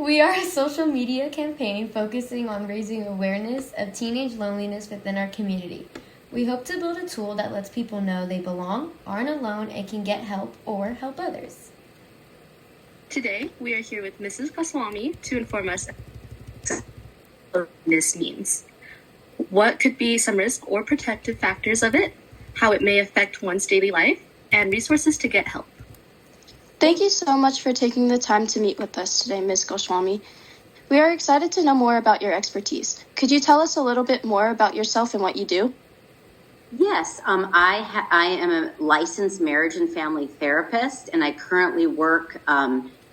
We are a social media campaign focusing on raising awareness of teenage loneliness within our community. We hope to build a tool that lets people know they belong, aren't alone, and can get help or help others. Today, we are here with Mrs. Goswami to inform us what this means. What could be some risk or protective factors of it, how it may affect one's daily life, and resources to get help. Thank you so much for taking the time to meet with us today, Ms. Goswami. We are excited to know more about your expertise. Could you tell us a little bit more about yourself and what you do? Yes, I am a licensed marriage and family therapist, and I currently work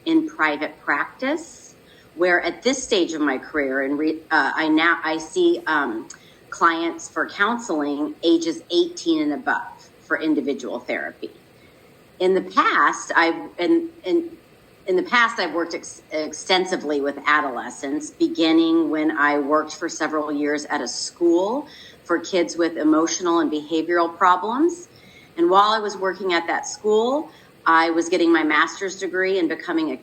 in private practice, where at this stage of my career, I see clients for counseling ages 18 and above for individual therapy. In the past, I've worked extensively with adolescents, beginning when I worked for several years at a school for kids with emotional and behavioral problems. And while I was working at that school, I was getting my master's degree and becoming a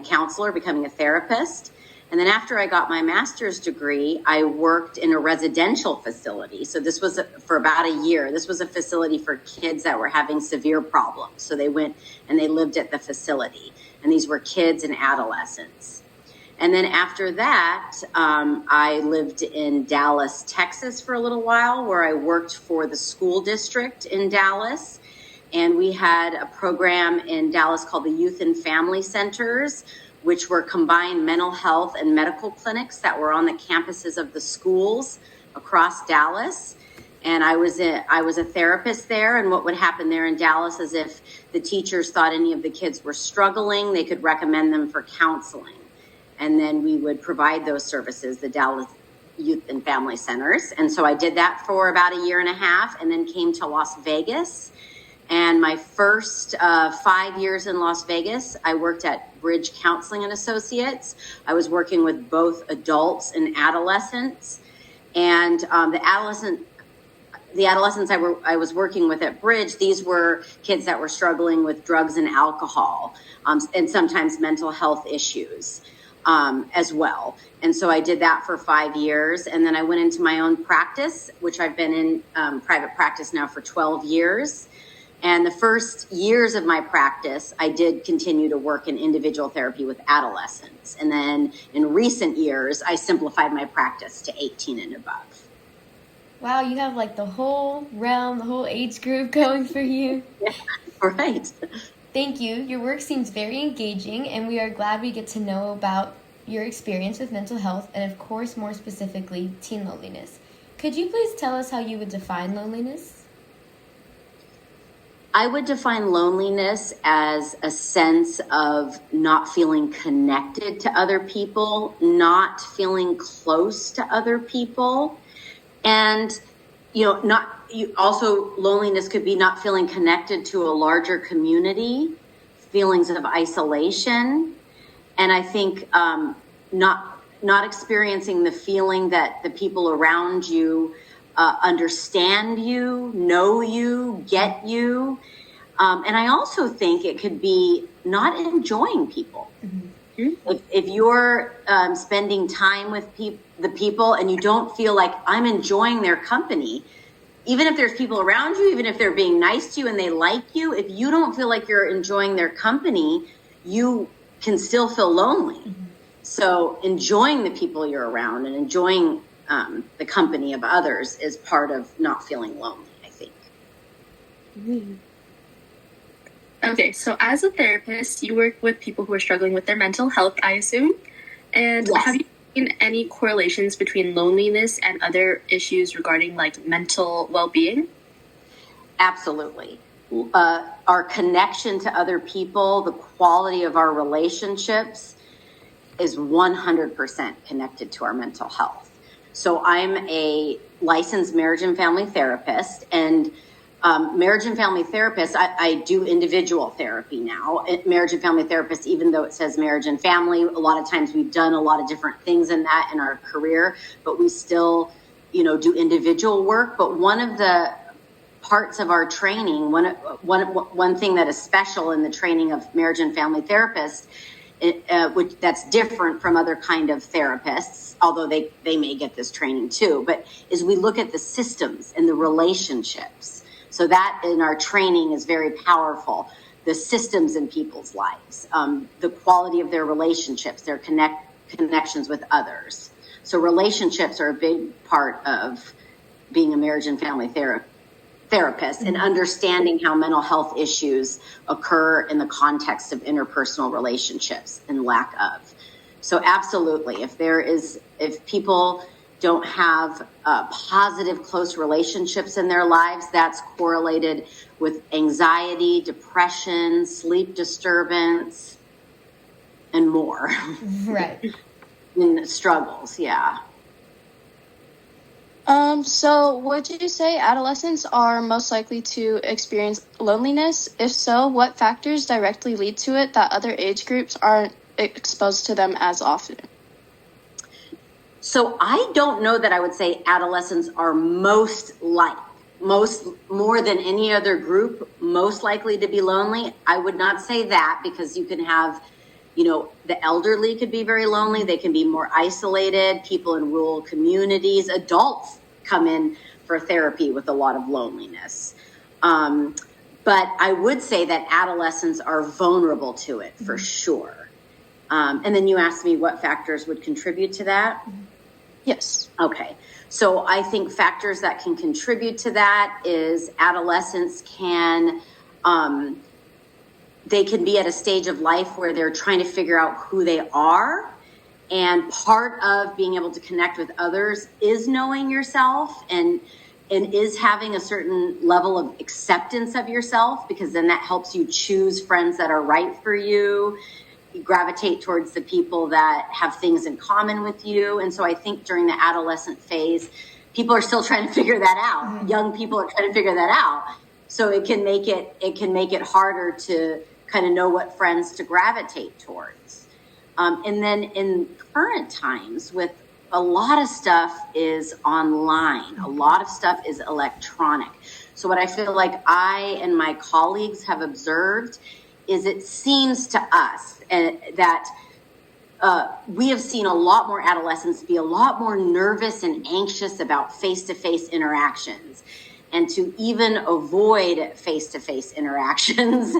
counselor, becoming a therapist. And then after I got my master's degree, I worked in a residential facility. So this was for about a year. This was a facility for kids that were having severe problems. So they went and they lived at the facility. And these were kids and adolescents. And then after that, I lived in Dallas, Texas for a little while, where I worked for the school district in Dallas. And we had a program in Dallas called the Youth and Family Centers, which were combined mental health and medical clinics that were on the campuses of the schools across Dallas. And I was a therapist there. And what would happen there in Dallas is if the teachers thought any of the kids were struggling, they could recommend them for counseling. And then we would provide those services, the Dallas Youth and Family Centers. And so I did that for about a year and a half, and then came to Las Vegas. And my first 5 years in Las Vegas, I worked at Bridge Counseling and Associates. I was working with both adults and adolescents. And the adolescents I was working with at Bridge, these were kids that were struggling with drugs and alcohol, and sometimes mental health issues as well. And so I did that for 5 years. And then I went into my own practice, which I've been in private practice now for 12 years. And the first years of my practice, I did continue to work in individual therapy with adolescents. And then in recent years, I simplified my practice to 18 and above. Wow, you have like the whole realm, the whole age group going for you. Yeah, right. Thank you. Your work seems very engaging, and we are glad we get to know about your experience with mental health and, of course, more specifically, teen loneliness. Could you please tell us how you would define loneliness? I would define loneliness as a sense of not feeling connected to other people, not feeling close to other people. And, also loneliness could be not feeling connected to a larger community, feelings of isolation. And I think not experiencing the feeling that the people around you understand you, know you, get you. And I also think it could be not enjoying people. Mm-hmm. If you're spending time with the people and you don't feel like I'm enjoying their company, even if there's people around you, even if they're being nice to you and they like you, if you don't feel like you're enjoying their company, you can still feel lonely. Mm-hmm. So enjoying the people you're around and enjoying the company of others is part of not feeling lonely, I think. Mm-hmm. Okay, so as a therapist, you work with people who are struggling with their mental health, I assume. And yes. Have you seen any correlations between loneliness and other issues regarding like mental well-being? Absolutely. Our connection to other people, the quality of our relationships is 100% connected to our mental health. So I'm a licensed marriage and family therapist, and marriage and family therapist, I do individual therapy now. Marriage and family therapist, even though it says marriage and family, a lot of times we've done a lot of different things in that in our career, but we still, do individual work. But one of the parts of our training, one thing that is special in the training of marriage and family therapists which that's different from other kind of therapists, although they may get this training too, but is we look at the systems and the relationships. So that in our training is very powerful. The systems in people's lives, the quality of their relationships, their connections with others. So relationships are a big part of being a marriage and family therapist, and understanding how mental health issues occur in the context of interpersonal relationships and lack of. So absolutely, if people don't have positive, close relationships in their lives, that's correlated with anxiety, depression, sleep disturbance, and more. Right. And struggles, yeah. So would you say adolescents are most likely to experience loneliness? If so, what factors directly lead to it that other age groups aren't exposed to them as often? So I don't know that I would say adolescents are more than any other group, most likely to be lonely. I would not say that, because you can have, the elderly could be very lonely. They can be more isolated. People in rural communities, adults come in for therapy with a lot of loneliness. But I would say that adolescents are vulnerable to it for sure. And then you asked me what factors would contribute to that. Yes. Okay. So I think factors that can contribute to that is adolescents they can be at a stage of life where they're trying to figure out who they are. And part of being able to connect with others is knowing yourself and is having a certain level of acceptance of yourself, because then that helps you choose friends that are right for you. You gravitate towards the people that have things in common with you. And so I think during the adolescent phase, people are still trying to figure that out. Mm-hmm. Young people are trying to figure that out. So it can make it harder to kind of know what friends to gravitate towards. And then in current times, with a lot of stuff is online, a lot of stuff is electronic. So what I feel like I and my colleagues have observed is it seems to us that we have seen a lot more adolescents be a lot more nervous and anxious about face-to-face interactions, and to even avoid face-to-face interactions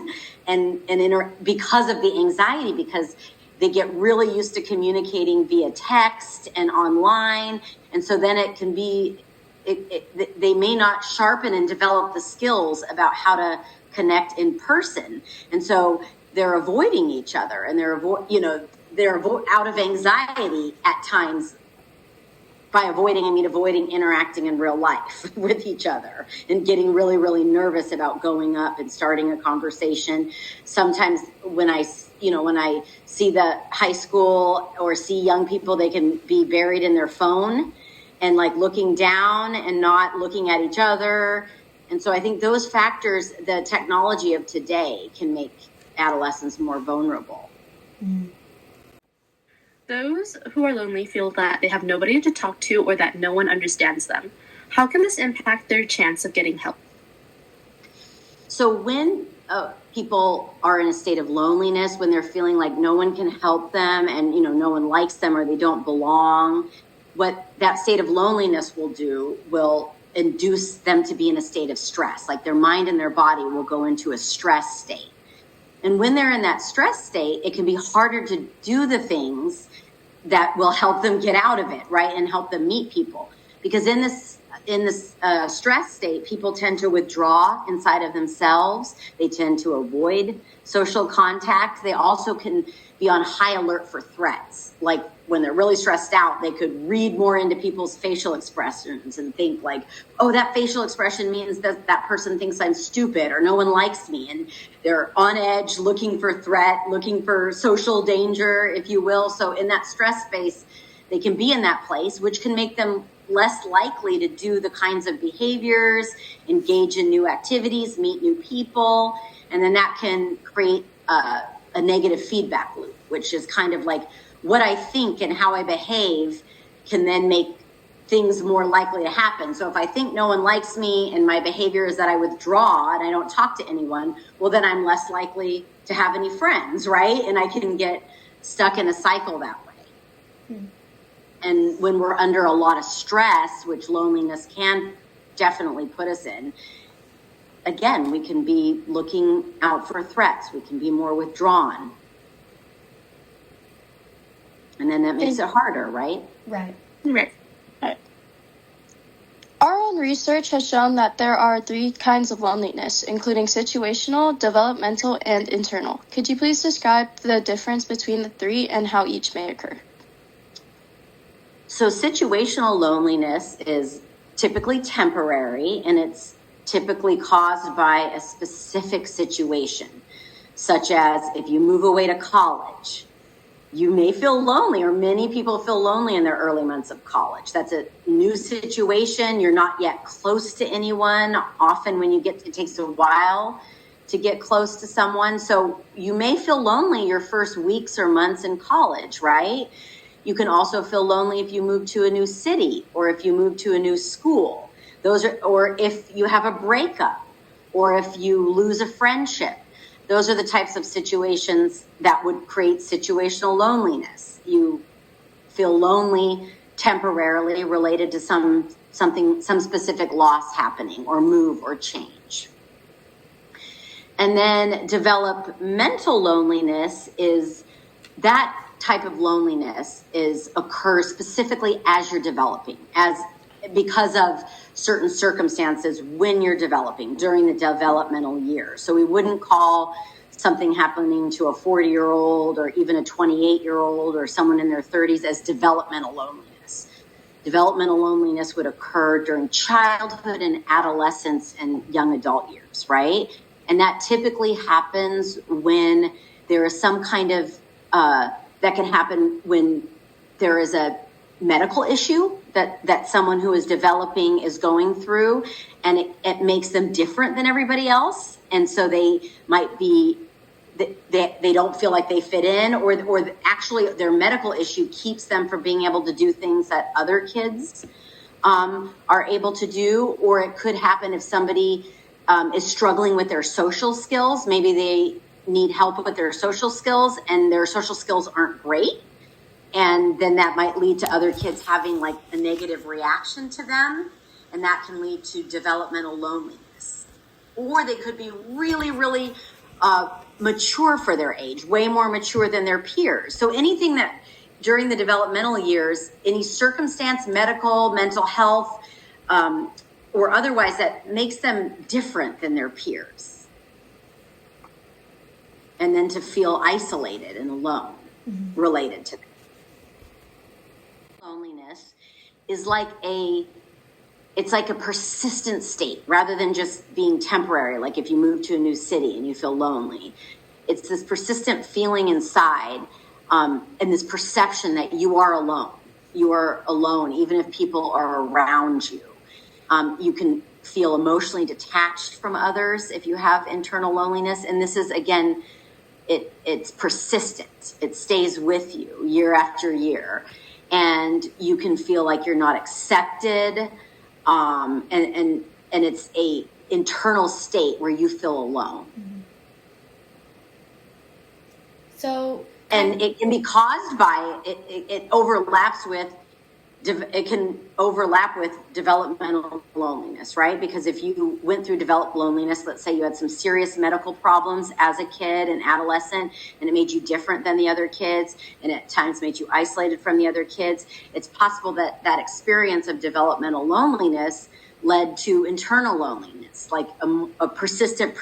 because of the anxiety, because they get really used to communicating via text and online. And so then it can be, they may not sharpen and develop the skills about how to connect in person. And so they're avoiding each other, and they're out of anxiety at times. By avoiding, I mean avoiding interacting in real life with each other, and getting really, really nervous about going up and starting a conversation. Sometimes when I see the high school or see young people, they can be buried in their phone and like looking down and not looking at each other. And so I think those factors, the technology of today, can make adolescents more vulnerable. Mm. Those who are lonely feel that they have nobody to talk to or that no one understands them. How can this impact their chance of getting help? So when people are in a state of loneliness, when they're feeling like no one can help them and, no one likes them or they don't belong, what that state of loneliness will induce them to be in a state of stress. Like their mind and their body will go into a stress state. And when they're in that stress state, it can be harder to do the things that will help them get out of it, right? And help them meet people. Because in this stress state, people tend to withdraw inside of themselves. They tend to avoid social contact. They also can be on high alert for threats. Like when they're really stressed out, they could read more into people's facial expressions and think like, oh, that facial expression means that person thinks I'm stupid or no one likes me. And they're on edge, looking for threat, looking for social danger, if you will. So in that stress space, they can be in that place, which can make them less likely to do the kinds of behaviors, engage in new activities, meet new people. And then that can create a negative feedback loop, which is kind of like what I think and how I behave can then make things more likely to happen. So if I think no one likes me and my behavior is that I withdraw and I don't talk to anyone, well, then I'm less likely to have any friends, right? And I can get stuck in a cycle that way. And when we're under a lot of stress, which loneliness can definitely put us in, again, we can be looking out for threats. We can be more withdrawn. And then that makes it harder, right? Right. Right. Our own research has shown that there are 3 kinds of loneliness, including situational, developmental, and internal. Could you please describe the difference between the 3 and how each may occur? So situational loneliness is typically temporary, and it's typically caused by a specific situation, such as if you move away to college, you may feel lonely, or many people feel lonely in their early months of college. That's a new situation. You're not yet close to anyone. Often when you it takes a while to get close to someone. So you may feel lonely your first weeks or months in college, right? You can also feel lonely if you move to a new city, or if you move to a new school. Or if you have a breakup, or if you lose a friendship. Those are the types of situations that would create situational loneliness. You feel lonely temporarily related to some specific loss happening, or move or change. And then developmental loneliness is that type of loneliness occurs specifically as you're developing, because of certain circumstances when you're developing during the developmental years. So we wouldn't call something happening to a 40-year-old or even a 28-year-old or someone in their 30s as developmental loneliness. Developmental loneliness would occur during childhood and adolescence and young adult years, right? And that typically happens when there is some kind of, that can happen when there is a medical issue that someone who is developing is going through, and it makes them different than everybody else. And so they might be, they don't feel like they fit in, or actually their medical issue keeps them from being able to do things that other kids are able to do. Or it could happen if somebody is struggling with their social skills. Maybe they need help with their social skills and their social skills aren't great. And then that might lead to other kids having like a negative reaction to them. And that can lead to developmental loneliness. Or they could be really, really mature for their age, way more mature than their peers. So anything that during the developmental years, any circumstance, medical, mental health, or otherwise, that makes them different than their peers. And then to feel isolated and alone related to them. Loneliness is it's like a persistent state rather than just being temporary. Like if you move to a new city and you feel lonely, it's this persistent feeling inside, and this perception that you are alone. You are alone, even if people are around you. You can feel emotionally detached from others if you have internal loneliness. And this is, again, it's persistent. It stays with you year after year. And you can feel like you're not accepted. And it's a internal state where you feel alone. So, and it can be caused by it overlaps with it can overlap with developmental loneliness, right? Because if you went through developed loneliness, let's say you had some serious medical problems as a kid and adolescent, and it made you different than the other kids, and at times made you isolated from the other kids, it's possible that that experience of developmental loneliness led to internal loneliness, like a persistent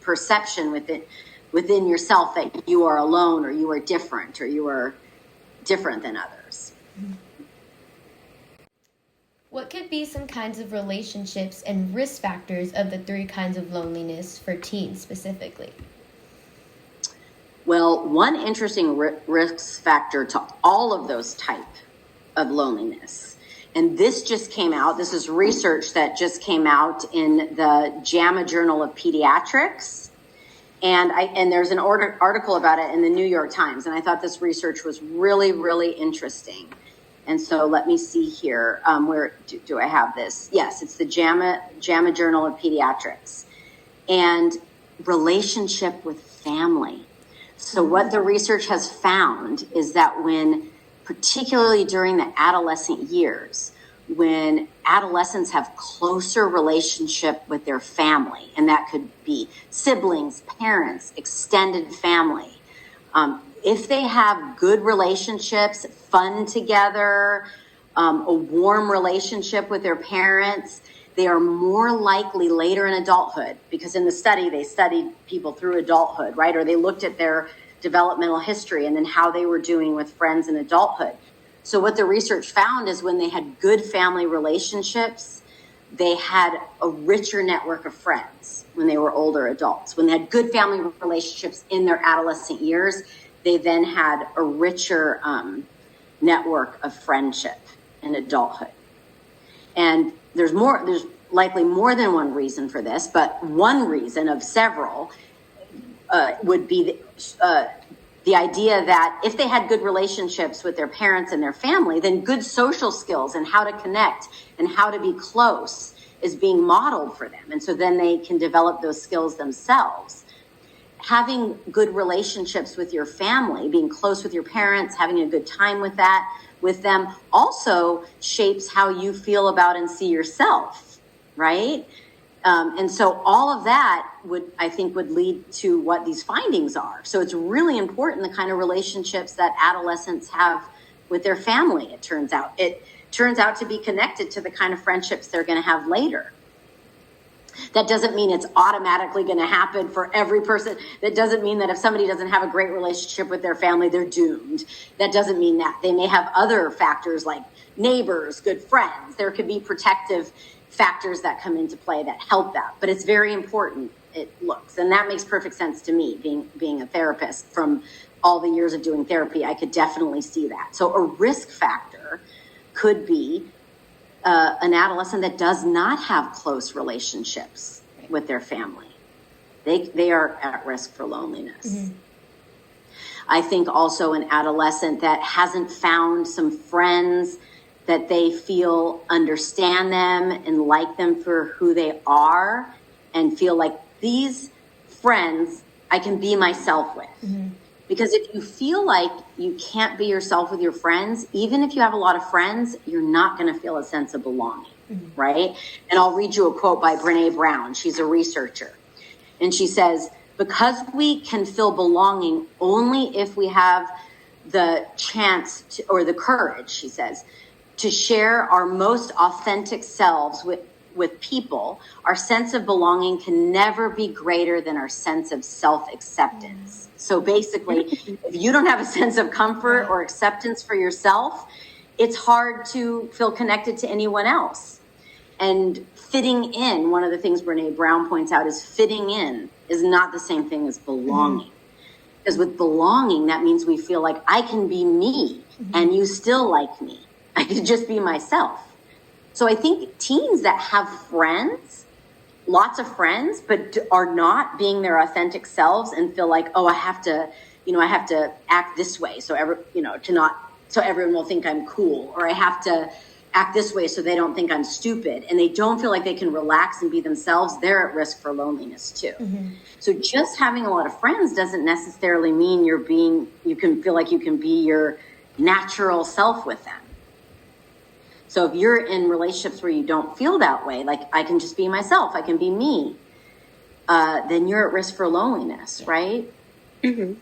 perception within yourself that you are alone, or you are different than others. What could be some kinds of relationships and risk factors of the 3 kinds of loneliness for teens specifically? Well, one interesting risk factor to all of those type of loneliness, and this just came out, this is research that just came out in the JAMA Journal of Pediatrics, and there's an article about it in the New York Times, and I thought this research was really, really interesting. And so let me see here. Where do I have this? Yes, it's the JAMA Journal of Pediatrics. And relationship with family. So what the research has found is that particularly during the adolescent years, when adolescents have closer relationship with their family, and that could be siblings, parents, extended family, if they have good relationships, fun together, a warm relationship with their parents, they are more likely later in adulthood, because in the study, they studied people through adulthood, right? Or they looked at their developmental history and then how they were doing with friends in adulthood. So what the research found is when they had good family relationships, they had a richer network of friends when they were older adults. When they had good family relationships in their adolescent years, they then had a richer network of friendship in adulthood. And there's likely more than one reason for this, but one reason of several would be the idea that if they had good relationships with their parents and their family, then good social skills and how to connect and how to be close is being modeled for them. And so then they can develop those skills themselves. Having good relationships with your family, being close with your parents, having a good time with them also shapes how you feel about and see yourself, right? And so all of that would lead to what these findings are. So it's really important, the kind of relationships that adolescents have with their family, it turns out. It turns out to be connected to the kind of friendships they're going to have later. That doesn't mean it's automatically going to happen for every person. That doesn't mean that if somebody doesn't have a great relationship with their family, they're doomed. That doesn't mean that. They may have other factors like neighbors, good friends. There could be protective factors that come into play that help that. But it's very important, it looks. And that makes perfect sense to me, being a therapist. From all the years of doing therapy, I could definitely see that. So a risk factor could be an adolescent that does not have close relationships with their family. They are at risk for loneliness. Mm-hmm. I think also an adolescent that hasn't found some friends that they feel understand them and like them for who they are and feel like these friends I can be myself with. Mm-hmm. Because if you feel like you can't be yourself with your friends, even if you have a lot of friends, you're not going to feel a sense of belonging, mm-hmm. right? And I'll read you a quote by Brene Brown. She's a researcher. And she says, because we can feel belonging only if we have the chance to, or the courage, she says, to share our most authentic selves with people, our sense of belonging can never be greater than our sense of self-acceptance. Mm-hmm. So basically, if you don't have a sense of comfort or acceptance for yourself, it's hard to feel connected to anyone else. And fitting in, one of the things Brene Brown points out is fitting in is not the same thing as belonging. Mm-hmm. Because with belonging, that means we feel like I can be me mm-hmm. and you still like me. I can just be myself. So I think teens that have friends, lots of friends, but are not being their authentic selves and feel like, oh, I have to act this way. So everyone will think I'm cool, or I have to act this way so they don't think I'm stupid. And they don't feel like they can relax and be themselves. They're at risk for loneliness too. Mm-hmm. So just having a lot of friends doesn't necessarily mean you can feel like you can be your natural self with them. So if you're in relationships where you don't feel that way, like I can just be myself, I can be me, then you're at risk for loneliness, right? Mm-hmm.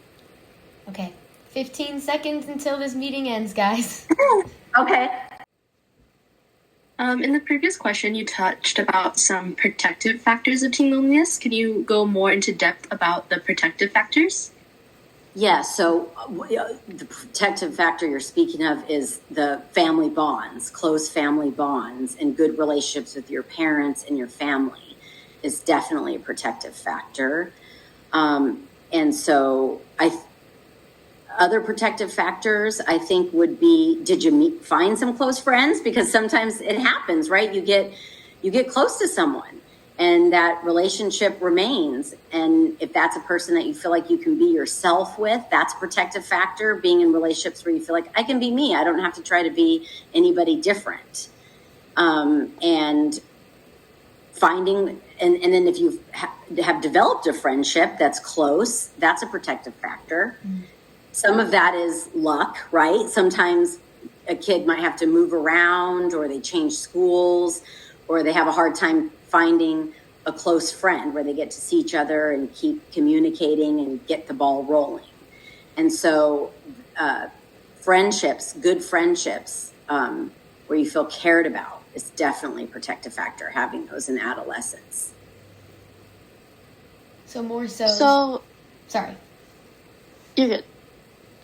Okay. 15 seconds until this meeting ends, guys. Okay. In the previous question, you touched about some protective factors of teen loneliness. Can you go more into depth about the protective factors? Yeah, so the protective factor you're speaking of is the family bonds, close family bonds, and good relationships with your parents and your family is definitely a protective factor. And so other protective factors, I think, would be, did you find some close friends? Because sometimes it happens, right? You get close to someone and that relationship remains. And if that's a person that you feel like you can be yourself with, that's a protective factor. Being in relationships where you feel like I can be me. I don't have to try to be anybody different. And finding, and then if have developed a friendship that's close, that's a protective factor. Some of that is luck, right? Sometimes a kid might have to move around, or they change schools, or they have a hard time finding a close friend where they get to see each other and keep communicating and get the ball rolling. And so friendships, good friendships, where you feel cared about, is definitely a protective factor, having those in adolescence. So more so. So, Sorry. you're good.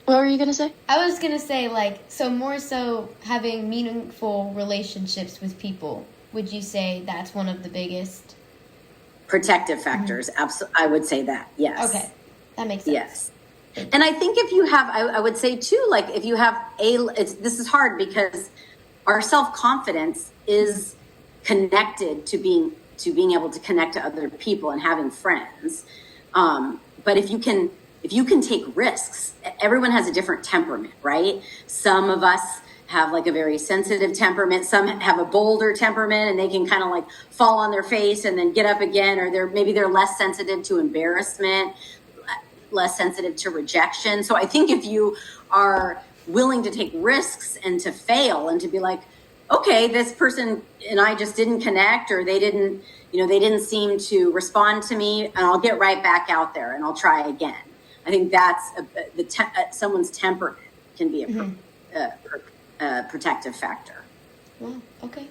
What were you going to say? I was going to say, like, so more so having meaningful relationships with people. Would you say that's one of the biggest? Protective factors, absolutely. I would say that, yes. Okay, that makes sense. Yes. And I think if you have, I would say too, like if you have this is hard because our self-confidence is connected to being able to connect to other people and having friends. But if you can take risks, everyone has a different temperament, right? Some of us have like a very sensitive temperament. Some have a bolder temperament and they can kind of like fall on their face and then get up again, or maybe they're less sensitive to embarrassment, less sensitive to rejection. So I think if you are willing to take risks and to fail and to be like, okay, this person and I just didn't connect, or they didn't seem to respond to me, and I'll get right back out there and I'll try again. I think that's someone's temperament can be a protective factor. Wow, okay.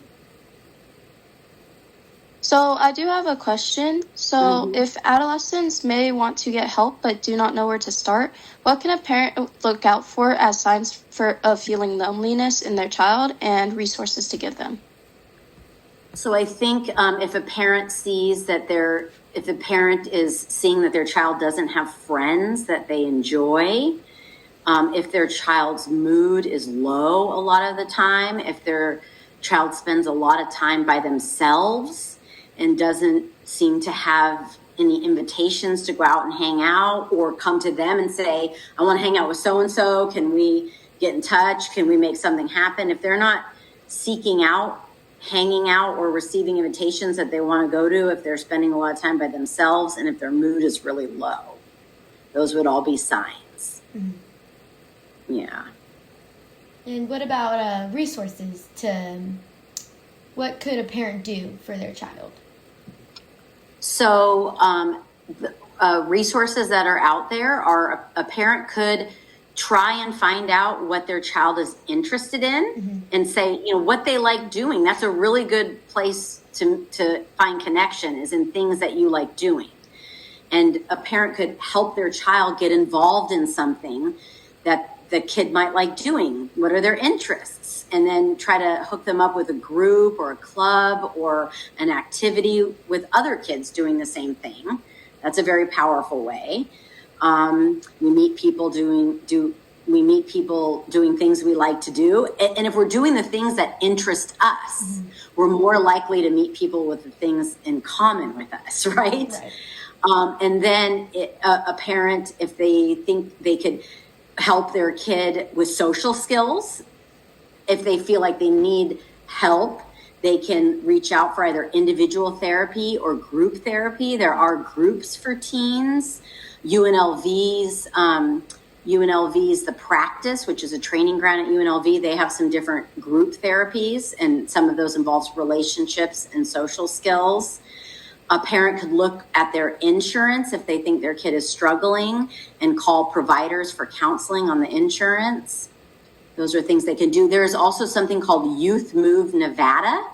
So I do have a question. So if adolescents may want to get help but do not know where to start, what can a parent look out for as signs of feeling loneliness in their child, and resources to give them? So I think if a parent is seeing that their child doesn't have friends that they enjoy, if their child's mood is low a lot of the time, if their child spends a lot of time by themselves and doesn't seem to have any invitations to go out and hang out, or come to them and say, I want to hang out with so-and-so. Can we get in touch? Can we make something happen? If they're not seeking out, hanging out, or receiving invitations that they want to go to, if they're spending a lot of time by themselves, and if their mood is really low, those would all be signs. Yeah. And what about resources what could a parent do for their child? So resources that are out there are a parent could try and find out what their child is interested in and say, what they like doing. That's a really good place to find connection, is in things that you like doing. And a parent could help their child get involved in something that the kid might like doing. What are their interests? And then try to hook them up with a group or a club or an activity with other kids doing the same thing. That's a very powerful way. We meet people doing things we like to do. And if we're doing the things that interest us, we're more likely to meet people with the things in common with us, right? And then a parent, if they think they could help their kid with social skills, if they feel like they need help, they can reach out for either individual therapy or group therapy. There are groups for teens. UNLV's The Practice, which is a training ground at UNLV, they have some different group therapies, and some of those involves relationships and social skills. A parent could look at their insurance if they think their kid is struggling and call providers for counseling on the insurance. Those are things they can do. There's also something called Youth Move Nevada.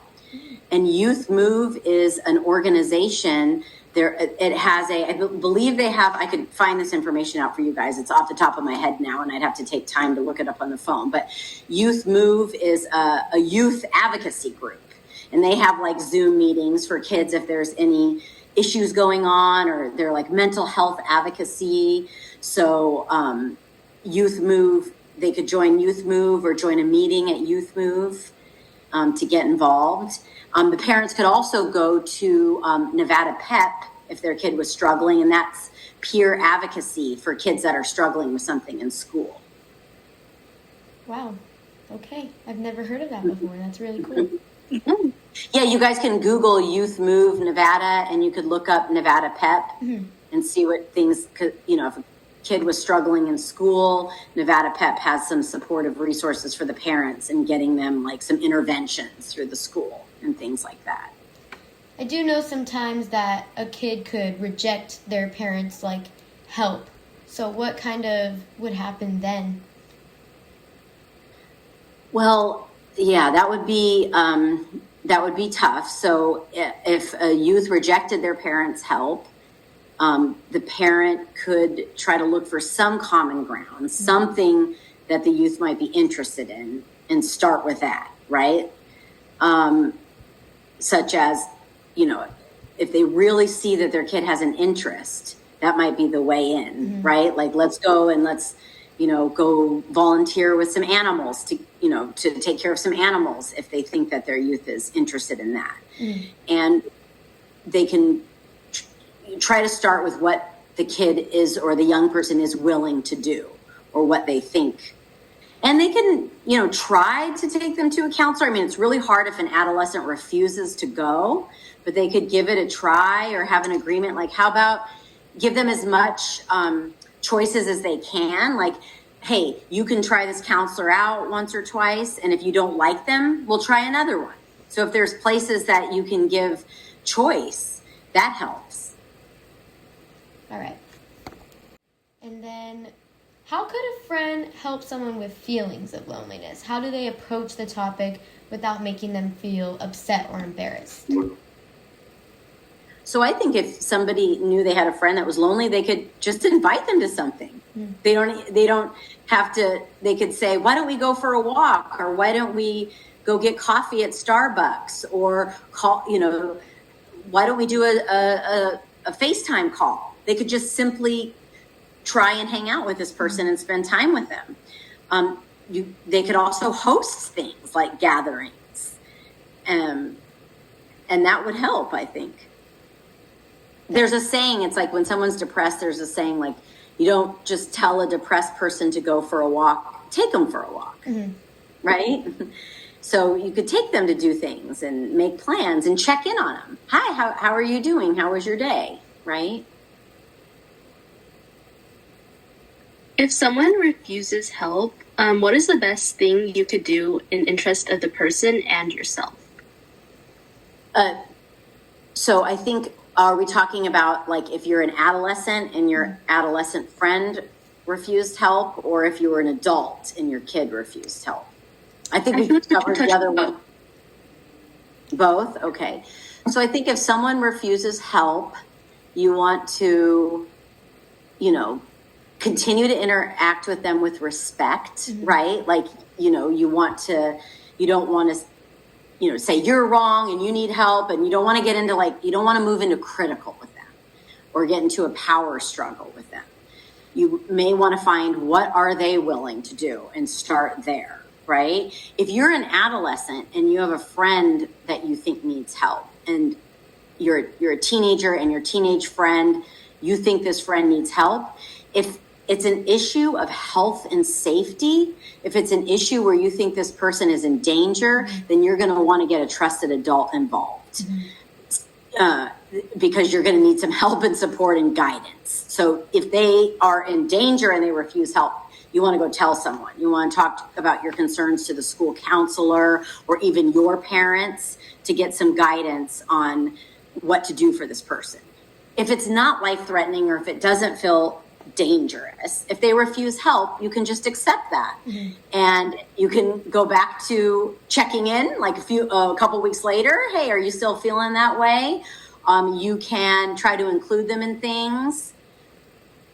And Youth Move is an organization. It has I believe they have, I could find this information out for you guys. It's off the top of my head now, and I'd have to take time to look it up on the phone. But Youth Move is a youth advocacy group. And they have like Zoom meetings for kids if there's any issues going on, or they're like mental health advocacy. So Youth Move, they could join Youth Move or join a meeting at Youth Move to get involved. The parents could also go to Nevada PEP if their kid was struggling, and that's peer advocacy for kids that are struggling with something in school. Wow. Okay. I've never heard of that before. That's really cool. Yeah, you guys can Google Youth Move Nevada, and you could look up Nevada PEP and see what things could, if a kid was struggling in school, Nevada PEP has some supportive resources for the parents and getting them like some interventions through the school and things like that. I do know sometimes that a kid could reject their parents' help. So what kind of would happen then? Well, yeah, that would be tough. So if a youth rejected their parents' help, the parent could try to look for some common ground, something that the youth might be interested in, and start with that, right? Such as, if they really see that their kid has an interest, that might be the way in, right? Like, let's go and let's, go volunteer with some animals to take care of some animals if they think that their youth is interested in that. And they can try to start with what the kid is or the young person is willing to do or what they think. And they can, try to take them to a counselor. I mean, it's really hard if an adolescent refuses to go, but they could give it a try or have an agreement. Like, how about give them as much choices as they can? Like, hey, you can try this counselor out once or twice, and if you don't like them, we'll try another one. So if there's places that you can give choice, that helps. All right. And then, how could a friend help someone with feelings of loneliness? How do they approach the topic without making them feel upset or embarrassed? So I think if somebody knew they had a friend that was lonely, they could just invite them to something. They don't have to, they could say, why don't we go for a walk? Or why don't we go get coffee at Starbucks? Or call, why don't we do a FaceTime call? They could just simply try and hang out with this person and spend time with them. They could also host things like gatherings. And that would help, I think. There's a saying, it's like when someone's depressed, there's a saying like, you don't just tell a depressed person to go for a walk, take them for a walk, right? So you could take them to do things and make plans and check in on them. Hi, how are you doing? How was your day, right? If someone refuses help, what is the best thing you could do in interest of the person and yourself? So I think, are we talking about like if you're an adolescent and your adolescent friend refused help, or if you were an adult and your kid refused help? I think we covered the other one. Both? Okay. So I think if someone refuses help, you want to, continue to interact with them with respect, right? Like, you don't want to, say you're wrong and you need help, and you don't want to get into you don't want to move into critical with them or get into a power struggle with them. You may want to find what are they willing to do and start there, right? If you're an adolescent and you have a friend that you think needs help, and you're a teenager and your teenage friend, you think this friend needs help. If it's an issue of health and safety, if it's an issue where you think this person is in danger, then you're going to want to get a trusted adult involved because you're going to need some help and support and guidance. So if they are in danger and they refuse help, you want to go tell someone. You want to talk about your concerns to the school counselor or even your parents to get some guidance on what to do for this person. If it's not life-threatening or if it doesn't feel dangerous, if they refuse help, you can just accept that. And you can go back to checking in like a couple weeks later. Hey, are you still feeling that way? You can try to include them in things,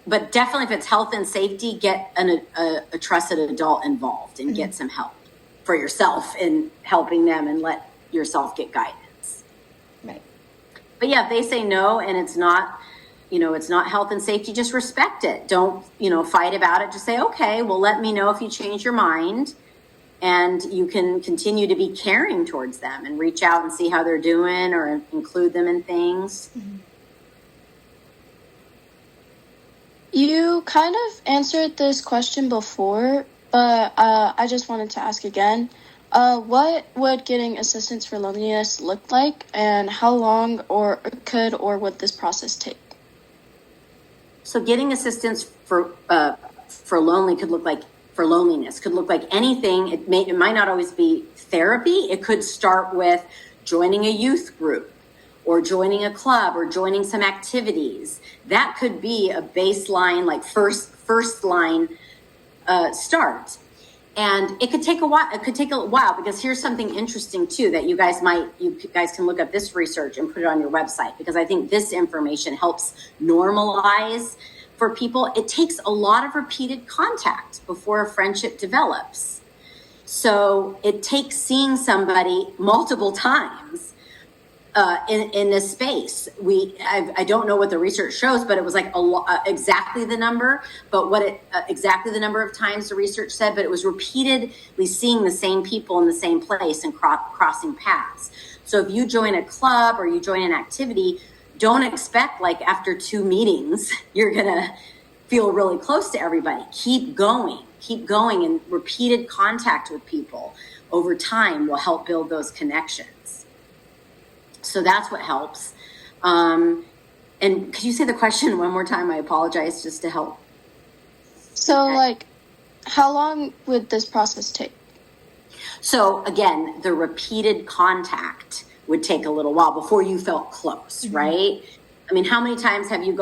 but definitely if it's health and safety, get a trusted adult involved and get some help for yourself in helping them and let yourself get guidance. Right. But yeah, if they say no and it's not health and safety, just respect it. Don't, fight about it. Just say, okay, well, let me know if you change your mind, and you can continue to be caring towards them and reach out and see how they're doing or include them in things. You kind of answered this question before, but I just wanted to ask again. What would getting assistance for loneliness look like, and how long or would this process take? So getting assistance for loneliness could look like anything. It might not always be therapy. It could start with joining a youth group, or joining a club, or joining some activities. That could be a baseline, like first line start. And it could take a while. It could take a while, because here's something interesting too that you guys can look up this research and put it on your website, because I think this information helps normalize for people. It takes a lot of repeated contact before a friendship develops. So it takes seeing somebody multiple times in this space. I don't know what the research shows, but it was like exactly the number, exactly the number of times the research said, but it was repeatedly seeing the same people in the same place and crossing paths. So if you join a club or you join an activity, don't expect like after 2 meetings, you're going to feel really close to everybody. Keep going, and repeated contact with people over time will help build those connections. So that's what helps. And could you say the question one more time? I apologize, just to help. So, like, how long would this process take? So again, the repeated contact would take a little while before you felt close, right? I mean, how many times did you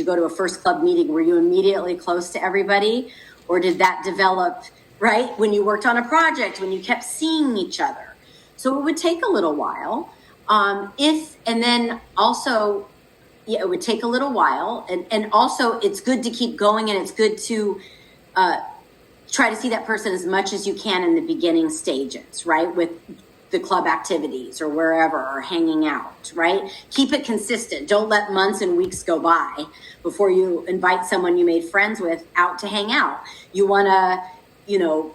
go to a first club meeting? Were you immediately close to everybody? Or did that develop, right, when you worked on a project, when you kept seeing each other? So it would take a little while. It would take a little while. And also it's good to keep going, and it's good to try to see that person as much as you can in the beginning stages, right? With the club activities or wherever, or hanging out, right? Keep it consistent. Don't let months and weeks go by before you invite someone you made friends with out to hang out. You want to,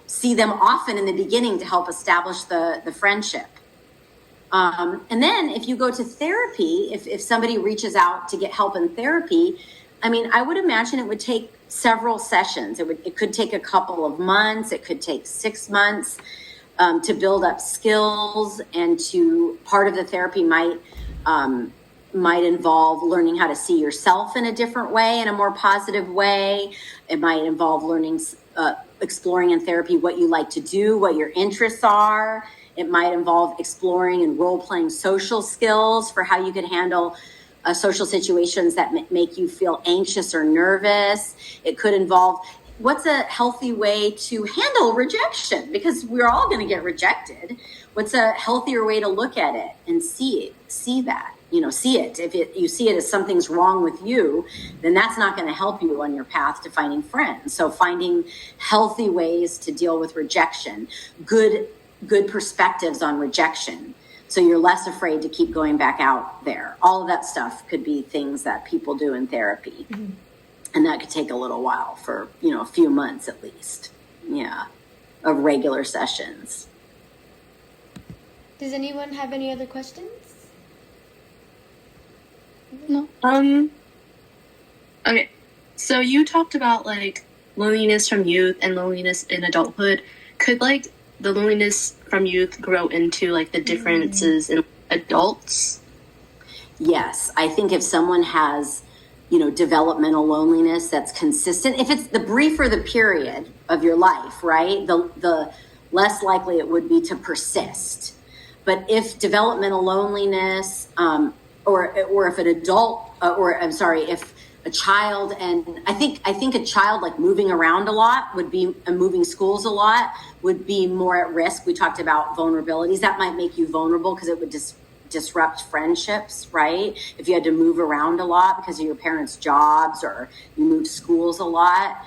see them often in the beginning to help establish the friendship. And then if you go to therapy, if somebody reaches out to get help in therapy, I mean, I would imagine it would take several sessions. It could take a couple of months. It could take 6 months to build up skills, and part of the therapy might involve learning how to see yourself in a different way, in a more positive way. It might involve exploring in therapy what you like to do, what your interests are. It might involve exploring and role-playing social skills for how you could handle social situations that make you feel anxious or nervous. It could involve what's a healthy way to handle rejection, because we're all going to get rejected. What's a healthier way to look at it and see it. If you see it as something's wrong with you, then that's not going to help you on your path to finding friends. So finding healthy ways to deal with rejection, good perspectives on rejection, so you're less afraid to keep going back out there. All of that stuff could be things that people do in therapy. Mm-hmm. And that could take a little while, for, a few months at least. Yeah. Of regular sessions. Does anyone have any other questions? No. Okay. So you talked about like loneliness from youth and loneliness in adulthood. Could like the loneliness from youth grow into like the differences in adults? Yes. I think if someone has, developmental loneliness that's consistent, if it's the briefer the period of your life, right, the less likely it would be to persist. But if developmental loneliness, or if an adult, if a child, and I think a child like moving around a lot moving schools a lot would be more at risk. We talked about vulnerabilities. That might make you vulnerable because it would disrupt friendships, right? If you had to move around a lot because of your parents' jobs, or you moved schools a lot.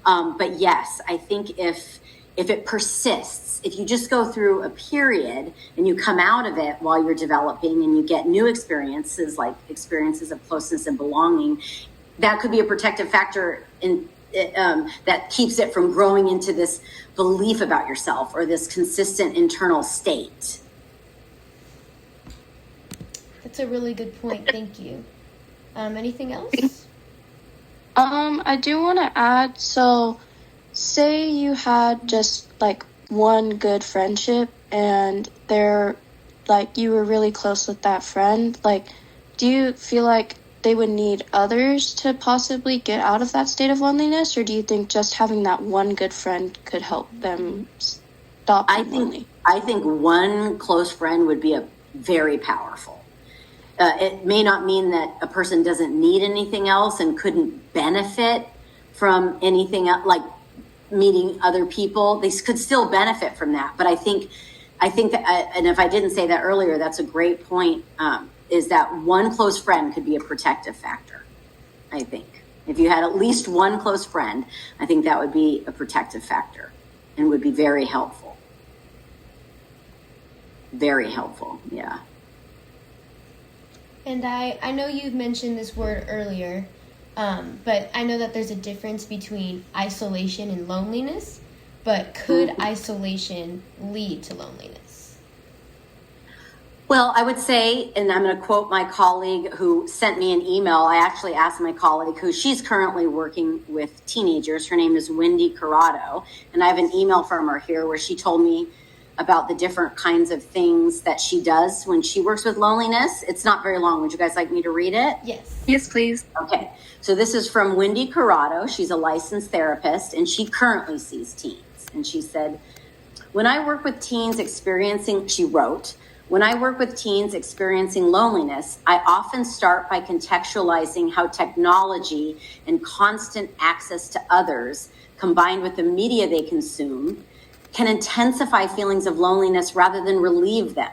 But yes, I think if it persists, if you just go through a period and you come out of it while you're developing and you get new experiences, like experiences of closeness and belonging, that could be a protective factor that keeps it from growing into this belief about yourself or this consistent internal state. That's a really good point. Thank you. Anything else? I do want to add, so say you had just like one good friendship and they're like you were really close with that friend, like do you feel like they would need others to possibly get out of that state of loneliness, or do you think just having that one good friend could help them stop being lonely? I think one close friend would be very powerful. It may not mean that a person doesn't need anything else and couldn't benefit from anything else, like meeting other people. They could still benefit from that. But I think that, and if I didn't say that earlier, that's a great point, is that one close friend could be a protective factor. I think if you had at least one close friend, I think that would be a protective factor and would be very helpful. Very helpful, yeah. And I know you've mentioned this word earlier, but I know that there's a difference between isolation and loneliness, but could isolation lead to loneliness? Well, I would say, and I'm going to quote my colleague who sent me an email. I actually asked my colleague who she's currently working with teenagers. Her name is Wendy Corrado. And I have an email from her here where she told me about the different kinds of things that she does when she works with loneliness. It's not very long. Would you guys like me to read it? Yes. Yes, please. Okay. So this is from Wendy Corrado. She's a licensed therapist and she currently sees teens. And she said, when I work with teens experiencing loneliness, I often start by contextualizing how technology and constant access to others, combined with the media they consume, can intensify feelings of loneliness rather than relieve them.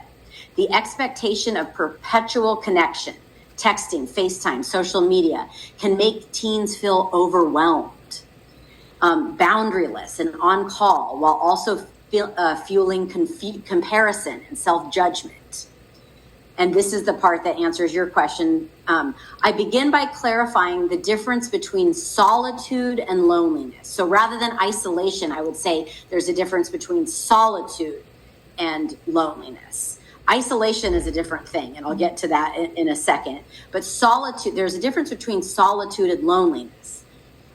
The expectation of perpetual connection, texting, FaceTime, social media, can make teens feel overwhelmed, boundaryless and on call, while also fueling comparison and self-judgment. And this is the part that answers your question. I begin by clarifying the difference between solitude and loneliness. So rather than isolation, I would say there's a difference between solitude and loneliness. Isolation is a different thing, and I'll get to that in a second. But solitude, there's a difference between solitude and loneliness.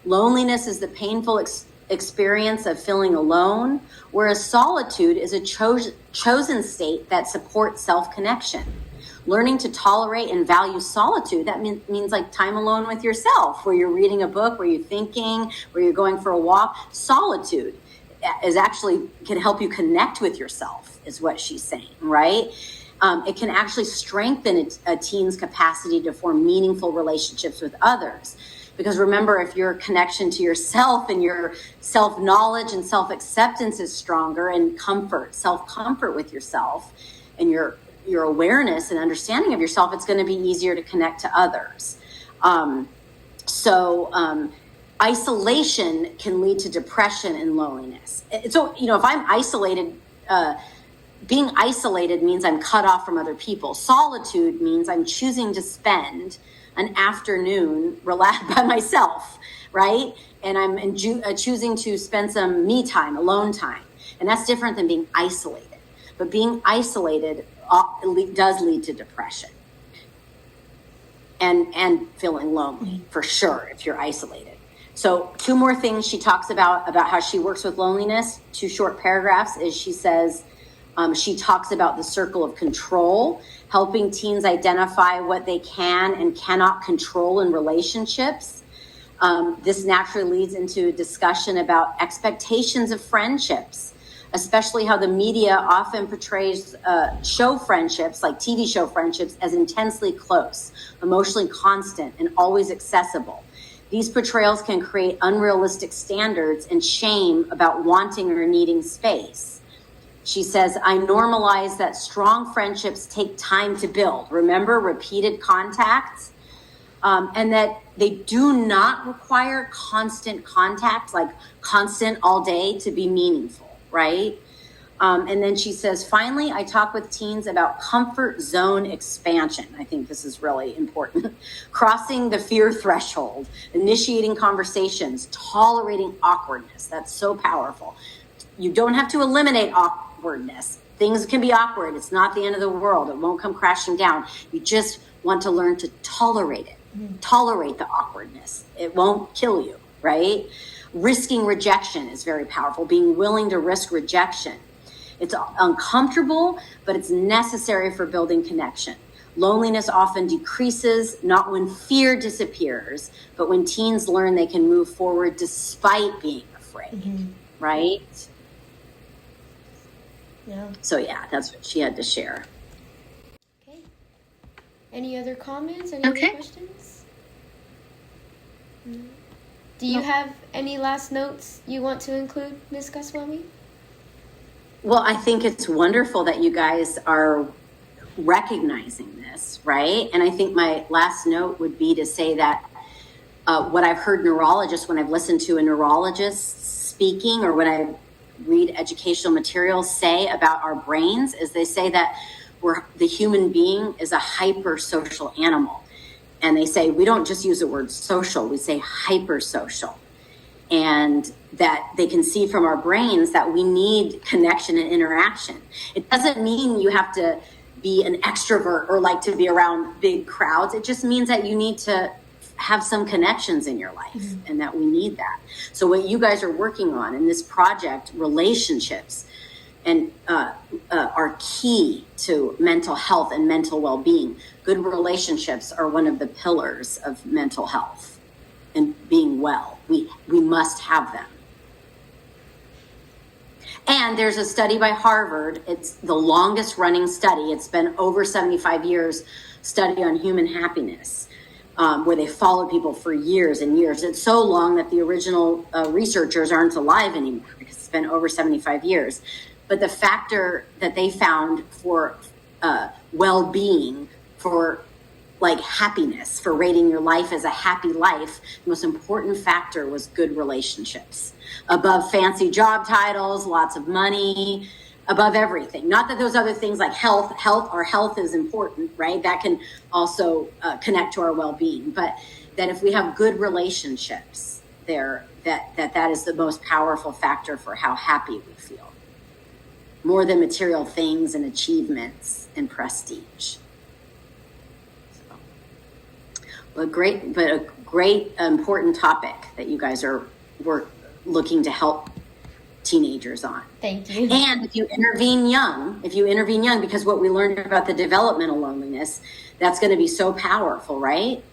Loneliness is the painful experience of feeling alone, whereas solitude is a chosen state that supports self-connection. Learning to tolerate and value solitude, that means like time alone with yourself, where you're reading a book, where you're thinking, where you're going for a walk. Solitude is actually can help you connect with yourself, is what she's saying, right? It can actually strengthen a teen's capacity to form meaningful relationships with others. Because remember, if your connection to yourself and your self-knowledge and self-acceptance is stronger, and self-comfort with yourself, and your awareness and understanding of yourself, it's going to be easier to connect to others. Isolation can lead to depression and loneliness. So, if I'm isolated, being isolated means I'm cut off from other people. Solitude means I'm choosing to spend an afternoon relaxed by myself, right? And I'm choosing to spend some me time, alone time. And that's different than being isolated. But being isolated does lead to depression and feeling lonely, for sure, if you're isolated. So 2 more things she talks about how she works with loneliness, 2 short paragraphs, is she says, she talks about the circle of control, helping teens identify what they can and cannot control in relationships. This naturally leads into a discussion about expectations of friendships, especially how the media often portrays show friendships, like TV show friendships, as intensely close, emotionally constant, and always accessible. These portrayals can create unrealistic standards and shame about wanting or needing space. She says, I normalize that strong friendships take time to build. Remember, repeated contacts, and that they do not require constant contact, like constant all day, to be meaningful, right? And then she says, finally, I talk with teens about comfort zone expansion. I think this is really important. Crossing the fear threshold, initiating conversations, tolerating awkwardness. That's so powerful. You don't have to eliminate awkwardness. Things can be awkward. It's not the end of the world. It won't come crashing down. You just want to learn to tolerate it. Tolerate the awkwardness. It won't kill you, right? Risking rejection is very powerful, being willing to risk rejection. It's uncomfortable, but it's necessary for building connection. Loneliness often decreases, not when fear disappears, but when teens learn they can move forward despite being afraid, right? Yeah. So yeah, that's what she had to share. Okay. Any other comments? Any other questions? Do you have any last notes you want to include, Ms. Goswami? Well, I think it's wonderful that you guys are recognizing this, right? And I think my last note would be to say that what I've heard neurologists, when I've listened to a neurologist speaking, or when I read educational materials say about our brains, is they say that the human being is a hyper-social animal. And they say, we don't just use the word social, we say hyper-social. And that they can see from our brains that we need connection and interaction. It doesn't mean you have to be an extrovert or like to be around big crowds. It just means that you need to have some connections in your life, and that we need that. So what you guys are working on in this project, relationships, and are key to mental health and mental well-being. Good relationships are one of the pillars of mental health and being well. We must have them. And there's a study by Harvard. It's the longest running study. It's been over 75 years, study on human happiness, where they followed people for years and years. It's so long that the original researchers aren't alive anymore because it's been over 75 years. But the factor that they found for well-being, for like happiness, for rating your life as a happy life, the most important factor was good relationships. Above fancy job titles, lots of money, above everything. Not that those other things like our health is important, right? That can also connect to our well-being. But that if we have good relationships there, that is the most powerful factor for how happy we feel. More than material things and achievements and prestige. A great important topic that you guys are looking to help teenagers on. Thank you. And if you intervene young, because what we learned about the developmental loneliness, that's going to be so powerful, right?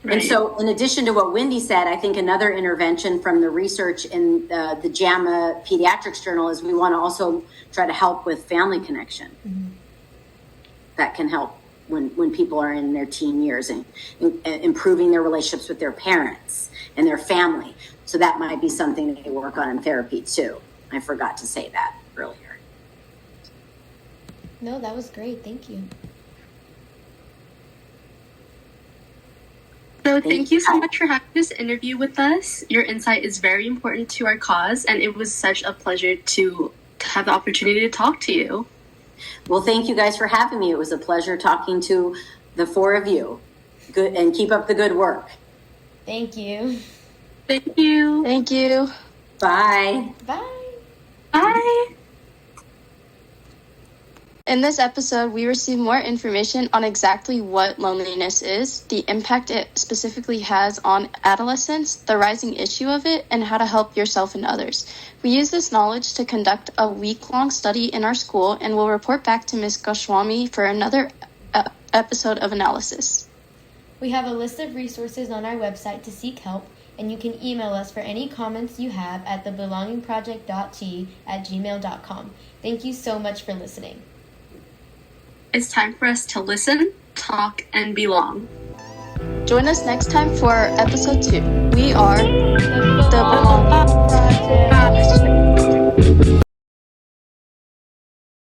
And so in addition to what Wendy said, I think another intervention from the research in the JAMA Pediatrics Journal is we want to also try to help with family connection. That can help when people are in their teen years and improving their relationships with their parents and their family. So that might be something that they work on in therapy too. I forgot to say that earlier. No, that was great. Thank you. So thank you so much for having this interview with us. Your insight is very important to our cause, and it was such a pleasure to have the opportunity to talk to you. Well, thank you guys for having me. It was a pleasure talking to the four of you. Good, and keep up the good work. Thank you. Thank you. Thank you. Bye. Bye. Bye. In this episode, we received more information on exactly what loneliness is, the impact it specifically has on adolescents, the rising issue of it, and how to help yourself and others. We use this knowledge to conduct a week-long study in our school, and we'll report back to Ms. Goswami for another episode of analysis. We have a list of resources on our website to seek help, and you can email us for any comments you have at thebelongingproject.t@gmail.com. Thank you so much for listening. It's time for us to listen, talk, and belong. Join us next time for episode 2. We are the Belonging